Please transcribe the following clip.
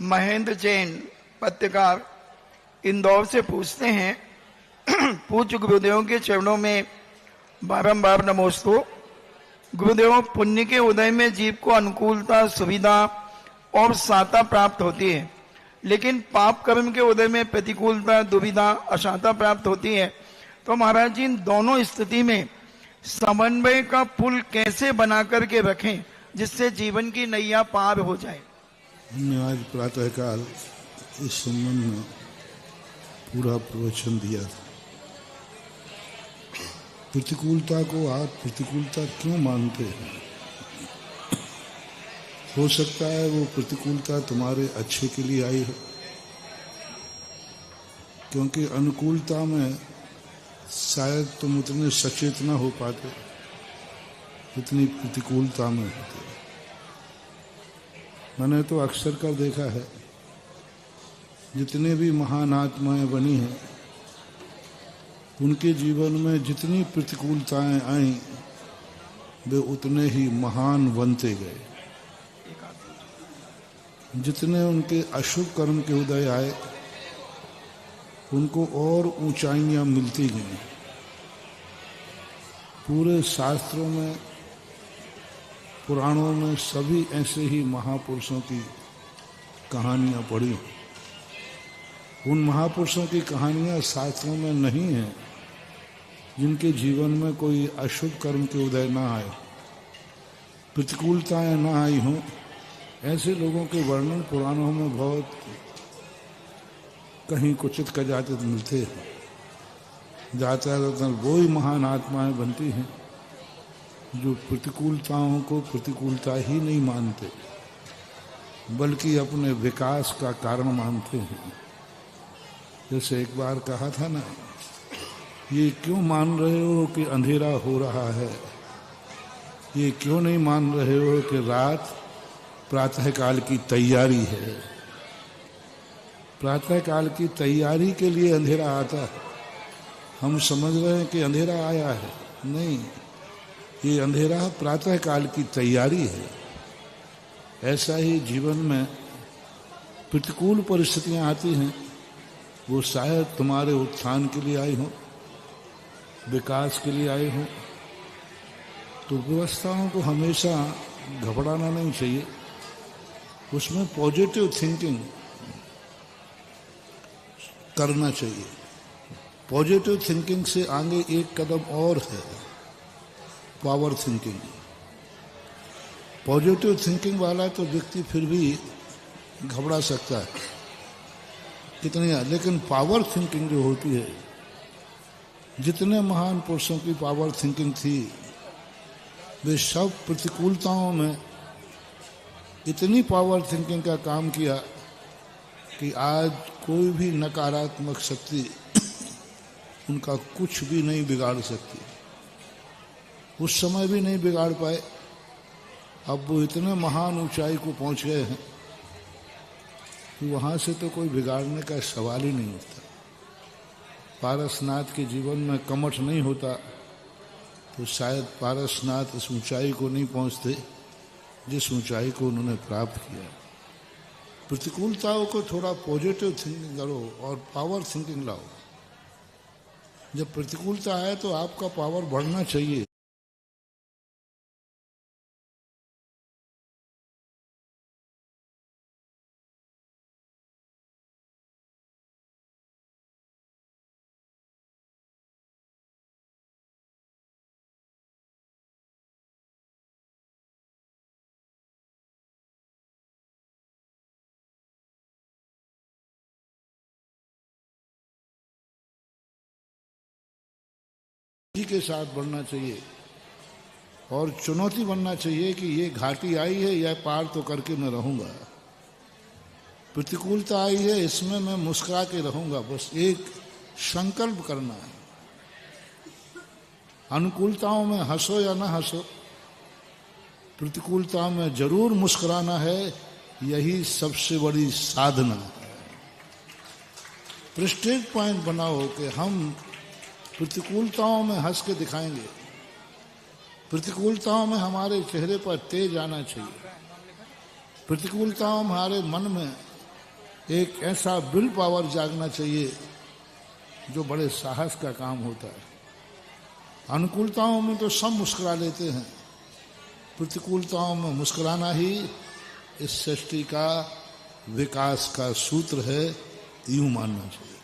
महेंद्र जैन पत्रकार इंदौर से पूछते हैं, पूज्य गुरुदेवों के चरणों में बारंबार नमोस्तु। गुरुदेव, पुण्य के उदय में जीव को अनुकूलता, सुविधा और सहायता प्राप्त होती है, लेकिन पाप कर्म के उदय में प्रतिकूलता, दुविधा, अशांता प्राप्त होती है। तो महाराज जी, इन दोनों स्थिति में समन्वय का पुल कैसे बना करके रखें जिससे जीवन की नैया पार हो जाए? हमने आज प्रातःकाल इस संबंध में पूरा प्रवचन दिया था। प्रतिकूलता को आप प्रतिकूलता क्यों मानते हैं? हो सकता है वो प्रतिकूलता तुम्हारे अच्छे के लिए आई हो, क्योंकि अनुकूलता में शायद तुम उतने सचेत न हो पाते जितनी प्रतिकूलता में होते। मैंने तो अक्सर कर देखा है, जितने भी महान आत्माएं बनी हैं उनके जीवन में जितनी प्रतिकूलताएं आईं वे उतने ही महान बनते गए। जितने उनके अशुभ कर्म के उदय आए उनको और ऊंचाइयां मिलती गईं। पूरे शास्त्रों में, पुराणों में सभी ऐसे ही महापुरुषों की कहानियां पढ़ी। उन महापुरुषों की कहानियां शास्त्रों में नहीं हैं जिनके जीवन में कोई अशुभ कर्म के उदय ना आए, प्रतिकूलताएं ना आई हों। ऐसे लोगों के वर्णन पुराणों में बहुत कहीं क्वचित कदाचित मिलते हैं। ज्यादातर वो ही महान आत्माएं बनती हैं जो प्रतिकूलताओं को प्रतिकूलता ही नहीं मानते, बल्कि अपने विकास का कारण मानते हैं। जैसे एक बार कहा था ना, ये क्यों मान रहे हो कि अंधेरा हो रहा है? ये क्यों नहीं मान रहे हो कि रात प्रातःकाल की तैयारी है? प्रातःकाल की तैयारी के लिए अंधेरा आता है। हम समझ रहे हैं कि अंधेरा आया है, नहीं, ये अंधेरा प्रातःकाल की तैयारी है। ऐसा ही जीवन में प्रतिकूल परिस्थितियां आती हैं, वो शायद तुम्हारे उत्थान के लिए आई हो, विकास के लिए आई हो। तो व्यवस्थाओं को हमेशा घबराना नहीं चाहिए, उसमें पॉजिटिव थिंकिंग करना चाहिए। पॉजिटिव थिंकिंग से आगे एक कदम और है, पावर थिंकिंग। पॉजिटिव थिंकिंग वाला तो व्यक्ति फिर भी घबरा सकता है कितनी, लेकिन पावर थिंकिंग जो होती है, जितने महान पुरुषों की पावर थिंकिंग थी, वे सब प्रतिकूलताओं में इतनी पावर थिंकिंग का काम किया कि आज कोई भी नकारात्मक शक्ति उनका कुछ भी नहीं बिगाड़ सकती। उस समय भी नहीं बिगाड़ पाए, अब वो इतने महान ऊंचाई को पहुंच गए हैं कि वहां से तो कोई बिगाड़ने का सवाल ही नहीं होता। पारसनाथ के जीवन में कमठ नहीं होता तो शायद पारसनाथ इस ऊंचाई को नहीं पहुंचते जिस ऊंचाई को उन्होंने प्राप्त किया। प्रतिकूलताओं को थोड़ा पॉजिटिव थिंकिंग करो और पावर थिंकिंग लाओ। जब प्रतिकूलता आए तो आपका पावर बढ़ना चाहिए। के साथ बढ़ना चाहिए और चुनौती बनना चाहिए कि ये घाटी आई है, यह पार तो करके मैं रहूंगा। प्रतिकूलता आई है, इसमें मैं मुस्कुरा के रहूंगा। बस एक संकल्प करना है। अनुकूलताओं में हंसो या ना हंसो, प्रतिकूलताओं में जरूर मुस्कुराना है। यही सबसे बड़ी साधना है। प्रेस्टीज पॉइंट बनाओ कि हम प्रतिकूलताओं में हंस के दिखाएंगे। प्रतिकूलताओं में हमारे चेहरे पर तेज आना चाहिए। प्रतिकूलताओं हमारे मन में एक ऐसा विल पावर जागना चाहिए जो बड़े साहस का काम होता है। अनुकूलताओं में तो सब मुस्कुरा लेते हैं, प्रतिकूलताओं में मुस्कुराना ही इस सृष्टि का विकास का सूत्र है, यूं मानना चाहिए।